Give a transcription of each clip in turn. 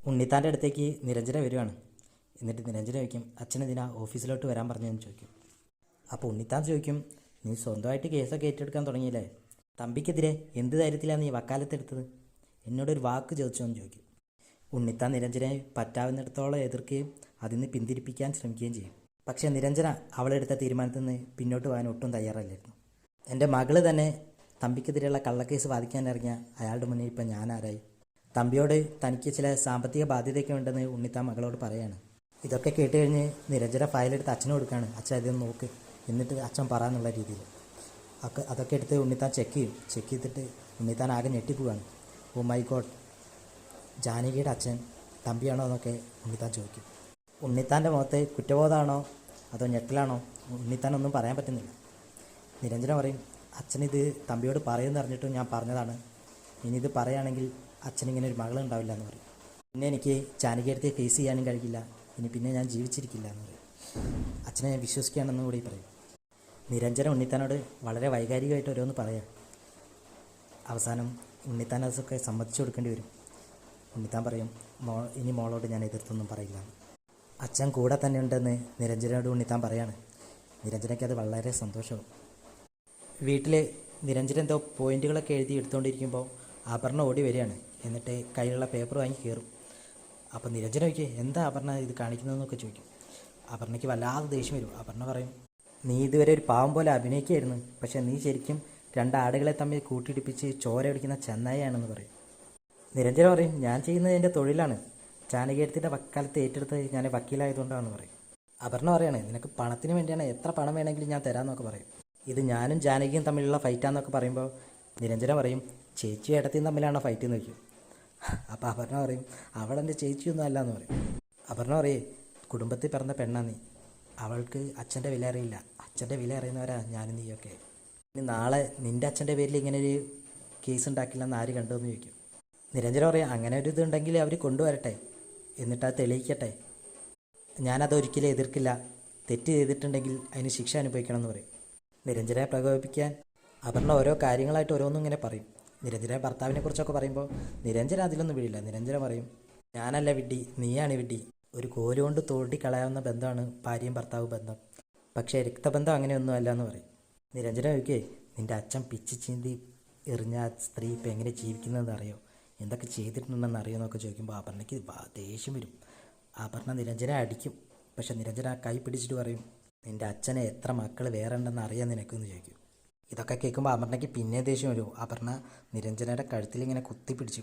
ഉണ്ണിത്താൻ്റെ അടുത്തേക്ക് നിരഞ്ജന വരുവാണ്. എന്നിട്ട് നിരഞ്ജന ചോദിക്കും, അച്ഛനെന്തിനാ ഓഫീസിലോട്ട് വരാൻ പറഞ്ഞതെന്ന് ചോദിക്കും. അപ്പോൾ ഉണ്ണിത്താൻ ചോദിക്കും, നീ സ്വന്തമായിട്ട് കേസൊക്കെ ഏറ്റെടുക്കാൻ തുടങ്ങിയില്ലേ, തമ്പിക്കെതിരെ എന്ത് ധൈര്യത്തിലാണ് നീ വക്കാലത്തെടുത്തത്, എന്നോടൊരു വാക്ക് ചോദിച്ചോന്ന് ചോദിക്കും. ഉണ്ണിത്താൻ നിരഞ്ജനയെ പറ്റാവുന്നിടത്തോളം എതിർക്കുകയും അതിൽ നിന്ന് പിന്തിരിപ്പിക്കാൻ ശ്രമിക്കുകയും ചെയ്യും. പക്ഷേ നിരഞ്ജന അവളെടുത്ത തീരുമാനത്തിൽ നിന്ന് പിന്നോട്ട് പോകാൻ ഒട്ടും തയ്യാറല്ലായിരുന്നു. എൻ്റെ മകള് തന്നെ തമ്പിക്കെതിരെയുള്ള കള്ളക്കേസ് വാദിക്കാനിറങ്ങിയ അയാളുടെ മുന്നിൽ ഇപ്പം ഞാനാരായി? തമ്പിയോട് തനിക്ക് ചില സാമ്പത്തിക ബാധ്യതയൊക്കെ ഉണ്ടെന്ന് ഉണ്ണിത്താൻ മകളോട് പറയാണ്. ഇതൊക്കെ കേട്ട് കഴിഞ്ഞ് നിരഞ്ജന ഫയലെടുത്ത് അച്ഛന് കൊടുക്കുകയാണ്. അച്ഛൻ ഇതൊന്ന് നോക്ക്, എന്നിട്ട് അച്ഛൻ പറയാന്നുള്ള രീതിയിൽ അതൊക്കെ എടുത്ത് ഉണ്ണിത്താൻ ചെക്ക് ചെയ്തിട്ട് ഉണ്ണിത്താൻ ആകെ ഞെട്ടിപ്പോവാണ്. ഓ മൈ ഗോഡ്, ജാനകിയുടെ അച്ഛൻ തമ്പിയാണോ എന്നൊക്കെ ഉണ്ണിത്താൻ ചോദിക്കും. ഉണ്ണിത്താൻ്റെ മുഖത്ത് കുറ്റബോധമാണോ അതോ ഞെട്ടലാണോ ഉണ്ണിത്താനൊന്നും പറയാൻ പറ്റുന്നില്ല. നിരഞ്ജന പറയും, അച്ഛനിത് തമ്പിയോട് പറയുമെന്ന് അറിഞ്ഞിട്ടും ഞാൻ പറഞ്ഞതാണ്, ഇനി ഇത് പറയുകയാണെങ്കിൽ അച്ഛനിങ്ങനെ ഒരു മകളുണ്ടാവില്ല എന്ന് പറയും. പിന്നെ എനിക്ക് ജാനകിയെടുത്ത് ഫേസ് ചെയ്യാനും കഴിയില്ല, പിന്നെ ഞാൻ ജീവിച്ചിരിക്കില്ല എന്ന് പറയും. അച്ഛനെ വിശ്വസിക്കുകയാണെന്ന് കൂടി പറയും. നിരഞ്ജന ഉണ്ണിത്താനോട് വളരെ വൈകാരികമായിട്ട് ഓരോന്ന് പറയാം. അവസാനം ഉണ്ണിത്താൻ അതൊക്കെ സമ്മതിച്ചു കൊടുക്കേണ്ടി വരും. ഉണ്ണിത്താൻ പറയും, ഇനി മോളോട് ഞാൻ എതിർത്തൊന്നും പറയില്ല. അച്ഛൻ കൂടെ തന്നെ ഉണ്ടെന്ന് നിരഞ്ജനയോട് ഉണ്ണിത്താൻ പറയാണ്. നിരഞ്ജനയ്ക്ക് അത് വളരെ സന്തോഷവും. വീട്ടിൽ നിരഞ്ജന എന്തോ പോയിന്റുകളൊക്കെ എഴുതി എടുത്തുകൊണ്ടിരിക്കുമ്പോൾ അപർണ ഓടി വരികയാണ്. എന്നിട്ട് കയ്യിലുള്ള പേപ്പർ വാങ്ങി കയറും. അപ്പോൾ നിരഞ്ജന ചോദിക്കും, എന്താ അപർണ ഇത് കാണിക്കുന്നതെന്നൊക്കെ ചോദിക്കും. അപർണയ്ക്ക് വല്ലാതെ ദേഷ്യം വരും. അപർണ പറയും, നീ ഇതുവരെ ഒരു പാവം പോലെ അഭിനയിക്കുകയായിരുന്നു, പക്ഷേ നീ ശരിക്കും രണ്ട് ആടുകളെ തമ്മിൽ കൂട്ടിയിടിപ്പിച്ച് ചോര അടിക്കുന്ന ചെന്നായിയാണെന്ന് പറയും. നിരഞ്ജന പറയും, ഞാൻ ചെയ്യുന്നത് എൻ്റെ തൊഴിലാണ്, ജാനകിയടത്തിൻ്റെ വക്കാലത്ത് ഏറ്റെടുത്ത് ഞാൻ വക്കീലായതുകൊണ്ടാണെന്ന് പറയും. അപർണ പറയാണ്, നിനക്ക് പണത്തിന് വേണ്ടിയാണ്, എത്ര പണം വേണമെങ്കിലും ഞാൻ തരാമെന്നൊക്കെ പറയും. ഇത് ഞാനും ജാനകിയും തമ്മിലുള്ള ഫൈറ്റാന്നൊക്കെ പറയുമ്പോൾ നിരഞ്ജന പറയും, ചേച്ചിയും ഏട്ടത്തിയും തമ്മിലാണോ ഫൈറ്റ് എന്ന് വയ്ക്കും. അപ്പോൾ അപർണ പറയും, അവളെൻ്റെ ചേച്ചിയൊന്നും അല്ല എന്ന് പറയും. അപർണ പറയേ, കുടുംബത്തിൽ പിറന്ന പെണ്ണാണ് നീ, അവൾക്ക് അച്ഛൻ്റെ വില അറിയില്ല, അച്ഛൻ്റെ വില അറിയുന്നവരാ ഞാനും നീയൊക്കെ. ഇനി നാളെ നിൻ്റെ അച്ഛൻ്റെ പേരിൽ ഇങ്ങനെ ഒരു കേസ് ഉണ്ടാക്കില്ലെന്ന് ആര് കണ്ടുവെന്ന് ചോദിക്കും. നിരഞ്ജന പറയും, അങ്ങനെ ഒരു ഇതുണ്ടെങ്കിൽ അവർ കൊണ്ടുവരട്ടെ, എന്നിട്ട് അത് തെളിയിക്കട്ടെ, ഞാനതൊരിക്കലും എതിർക്കില്ല, തെറ്റ് ചെയ്തിട്ടുണ്ടെങ്കിൽ അതിന് ശിക്ഷ അനുഭവിക്കണം എന്ന് പറയും. നിരഞ്ജനയെ പ്രകോപിപ്പിക്കാൻ അപർണ ഓരോ കാര്യങ്ങളായിട്ട് ഓരോന്നും ഇങ്ങനെ പറയും. നിരഞ്ജന ഭർത്താവിനെ കുറിച്ചൊക്കെ പറയുമ്പോൾ നിരഞ്ജന അതിലൊന്നും വീഴില്ല. നിരഞ്ജന പറയും, ഞാനല്ല വിഡ്ഢി, നീയാണ് വിഡ്ഢി, ഒരു കോലുകൊണ്ട് തോണ്ടിക്കളയാവുന്ന ബന്ധമാണ് ഭാര്യയും ഭർത്താവ് ബന്ധം, പക്ഷേ രക്തബന്ധം അങ്ങനെയൊന്നും അല്ല എന്ന് പറയും. നിരഞ്ജന ചോദിക്കേ, നിൻ്റെ അച്ഛൻ പിച്ച് ചീന്തി എറിഞ്ഞ സ്ത്രീ ഇപ്പം എങ്ങനെ ജീവിക്കുന്നതെന്ന് അറിയോ, എന്തൊക്കെ ചെയ്തിട്ടുണ്ടെന്ന് അറിയോ എന്നൊക്കെ ചോദിക്കുമ്പോൾ അപർണയ്ക്ക് ദേഷ്യം വരും. അപർണ നിരഞ്ജന അടിക്കും. പക്ഷെ നിരഞ്ജന കൈ പിടിച്ചിട്ട് പറയും, നിൻ്റെ അച്ഛനെ എത്ര മക്കൾ വേറെ ഉണ്ടെന്ന് അറിയാൻ നിനക്കെന്ന് ചോദിക്കും. ഇതൊക്കെ കേൾക്കുമ്പോൾ അപർണയ്ക്ക് പിന്നെ ദേഷ്യം വരും. അപർണ നിരഞ്ജനയുടെ കഴുത്തിലിങ്ങനെ കുത്തിപ്പിടിച്ചു.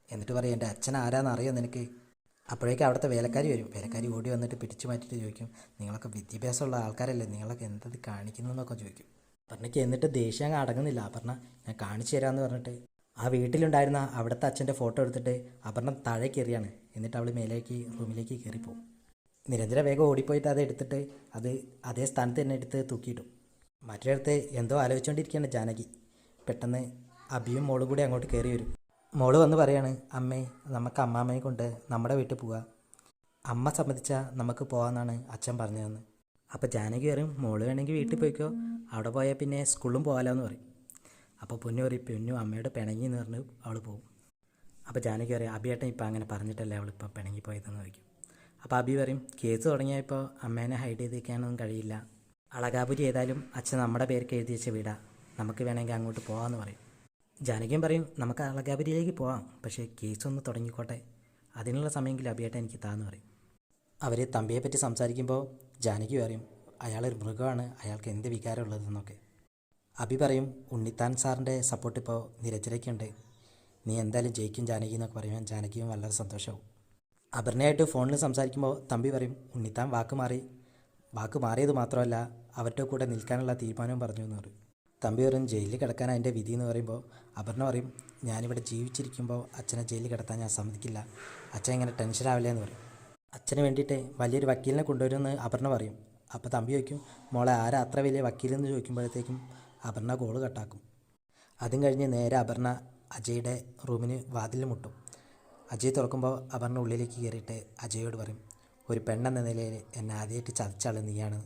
എന്നിട്ട് പറയും, എൻ്റെ അച്ഛൻ ആരാന്ന് അറിയോ നിനക്ക്? അപ്പോഴേക്കും അവിടുത്തെ വേലക്കാരി വരും. വേലക്കാരി ഓടി വന്നിട്ട് പിടിച്ചു മാറ്റിയിട്ട് ചോദിക്കും, നിങ്ങളൊക്കെ വിദ്യാഭ്യാസമുള്ള ആൾക്കാരല്ലേ, നിങ്ങളൊക്കെ എന്തത് കാണിക്കുന്നതെന്നൊക്കെ ചോദിക്കും. അപർണയ്ക്ക് എന്നിട്ട് ദേഷ്യം അങ്ങ് അടങ്ങുന്നില്ല. അപർണ ഞാൻ കാണിച്ചു തരാമെന്ന് പറഞ്ഞിട്ട് ആ വീട്ടിലുണ്ടായിരുന്ന അവിടുത്തെ അച്ഛൻ്റെ ഫോട്ടോ എടുത്തിട്ട് അപർണ താഴേക്ക് എറിയാണ്. എന്നിട്ട് അവൾ റൂമിലേക്ക് കയറിപ്പോവും. നിരഞ്ജന വേഗം ഓടിപ്പോയിട്ട് അത് എടുത്തിട്ട് അതേ സ്ഥാനത്ത് തന്നെ എടുത്ത് തൂക്കിയിട്ടു. മറ്റൊരിടത്ത് എന്തോ ആലോചിച്ചുകൊണ്ടിരിക്കുകയാണ് ജാനകി. പെട്ടെന്ന് അബിയും മോളും കൂടി അങ്ങോട്ട് കയറി വരും. മോള് വന്ന് പറയാണ്, അമ്മേ, നമുക്ക് അമ്മാമ്മയെ കൊണ്ട് നമ്മുടെ വീട്ടിൽ പോവാം, അമ്മ സമ്മതിച്ചാൽ നമുക്ക് പോകാമെന്നാണ് അച്ഛൻ പറഞ്ഞതെന്ന്. അപ്പോൾ ജാനകി പറയും, മോള് വേണമെങ്കിൽ വീട്ടിൽ പോയിക്കോ, അവിടെ പോയാൽ പിന്നെ സ്കൂളിലും പോകാമല്ലോ എന്ന് പറയും. അപ്പോൾ പൊന്നു പറയും, പൊന്നു അമ്മയോട് പിണങ്ങി എന്ന് പറഞ്ഞ് അവൾ പോകും. അപ്പോൾ ജാനകി പറയും, അബിയേട്ടൻ ഇപ്പം അങ്ങനെ പറഞ്ഞിട്ടല്ലേ അവളിപ്പം പിണങ്ങിപ്പോയതെന്ന് ചോദിക്കും. അപ്പോൾ അബി പറയും, കേസ് തുടങ്ങിയപ്പോൾ അമ്മേനെ ഹൈഡ് ചെയ്ത് വയ്ക്കാനൊന്നും കഴിയില്ല, അളകാപുരി ഏതായാലും അച്ഛൻ നമ്മുടെ പേർക്ക് എഴുതി വെച്ച വീടാ, നമുക്ക് വേണമെങ്കിൽ അങ്ങോട്ട് പോകാമെന്ന് പറയും. ജാനകിയും പറയും, നമുക്ക് അളകാപുരിയിലേക്ക് പോകാം, പക്ഷേ കേസൊന്ന് തുടങ്ങിക്കോട്ടെ, അതിനുള്ള സമയമെങ്കിലും അബിയേട്ടൻ എനിക്ക് താന്ന് പറയും. അവർ തമ്പിയെപ്പറ്റി സംസാരിക്കുമ്പോൾ ജാനകി പറയും, അയാളൊരു മൃഗമാണ്, അയാൾക്ക് എന്ത് വികാരമുള്ളതെന്നൊക്കെ. അബി പറയും, ഉണ്ണിത്താൻ സാറിൻ്റെ സപ്പോർട്ട് ഇപ്പോൾ നിരഞ്ജനയ്ക്കുണ്ട്, നീ എന്തായാലും ജയിക്കും ജാനകി എന്നൊക്കെ പറയുമ്പോൾ ജാനകിയും വളരെ സന്തോഷമാവും. അപർണയായിട്ട് ഫോണിൽ സംസാരിക്കുമ്പോൾ തമ്പി പറയും, ഉണ്ണിത്താൻ വാക്ക് മാറിയത് മാത്രമല്ല അവരുടെ കൂടെ നിൽക്കാനുള്ള തീരുമാനവും പറഞ്ഞു എന്ന് പറയും. തമ്പി പറയും, ജയിലിൽ കിടക്കാൻ അതിൻ്റെ വിധി എന്ന് പറയുമ്പോൾ അപർണ പറയും, ഞാനിവിടെ ജീവിച്ചിരിക്കുമ്പോൾ അച്ഛനെ ജയിലിൽ കിടത്താൻ ഞാൻ സമ്മതിക്കില്ല, അച്ഛൻ ഇങ്ങനെ ടെൻഷനാവില്ല എന്ന് പറയും. അച്ഛന് വേണ്ടിയിട്ട് വലിയൊരു വക്കീലിനെ കൊണ്ടുവരുമെന്ന് അപർണ പറയും. അപ്പോൾ തമ്പി ചോദിക്കും, മോളെ ആരാ അത്ര വലിയ വക്കീലെന്ന് ചോദിക്കുമ്പോഴത്തേക്കും അപർണ കോള് കട്ടാക്കും. അതും കഴിഞ്ഞ് നേരെ അപർണ അജയുടെ റൂമിന് വാതിൽ മുട്ടും. അജയ് തുറക്കുമ്പോൾ അപർണ ഉള്ളിലേക്ക് കയറിയിട്ട് അജയോട് പറയും, ഒരു പെണ്ണെന്ന നിലയിൽ എന്നെ ആദ്യമായിട്ട് ചതിച്ചാൾ നീയാണ്,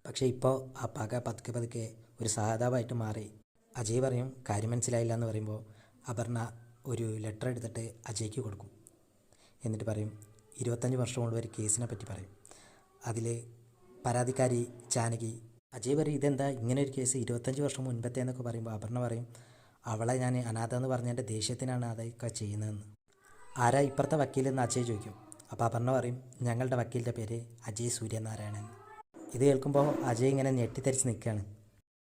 പക്ഷേ ഇപ്പോൾ ആ പക പതുക്കെ ഒരു സഹതാപമായിട്ട് മാറി. അജയ് പറയും, കാര്യം മനസ്സിലായില്ല എന്ന് പറയുമ്പോൾ അപർണ ഒരു ലെറ്റർ എടുത്തിട്ട് അജയ്ക്ക് കൊടുക്കും. എന്നിട്ട് പറയും 25 വർഷം കൊണ്ട് ഒരു കേസിനെ പറ്റി പറയും. അതിൽ പരാതിക്കാരി ജാനകി. അജയ് പറയും ഇതെന്താ ഇങ്ങനെ ഒരു കേസ് 25 വർഷം മുൻപത്തെ എന്നൊക്കെ പറയുമ്പോൾ അപർണ പറയും അവളെ ഞാൻ അനാഥ എന്ന് പറഞ്ഞതിൻ്റെ ദേഷ്യത്തിനാണ് അതൊക്കെ ചെയ്യുന്നതെന്ന്. ആരാ ഇപ്പുറത്തെ വക്കീലെന്ന് അജയ് ചോദിക്കും. അപ്പോൾ അപർണ പറയും ഞങ്ങളുടെ വക്കീലിൻ്റെ പേര് അജയ് സൂര്യനാരായണൻ. ഇത് കേൾക്കുമ്പോൾ അജയ് ഇങ്ങനെ ഞെട്ടിത്തരിച്ച് നിൽക്കുകയാണ്.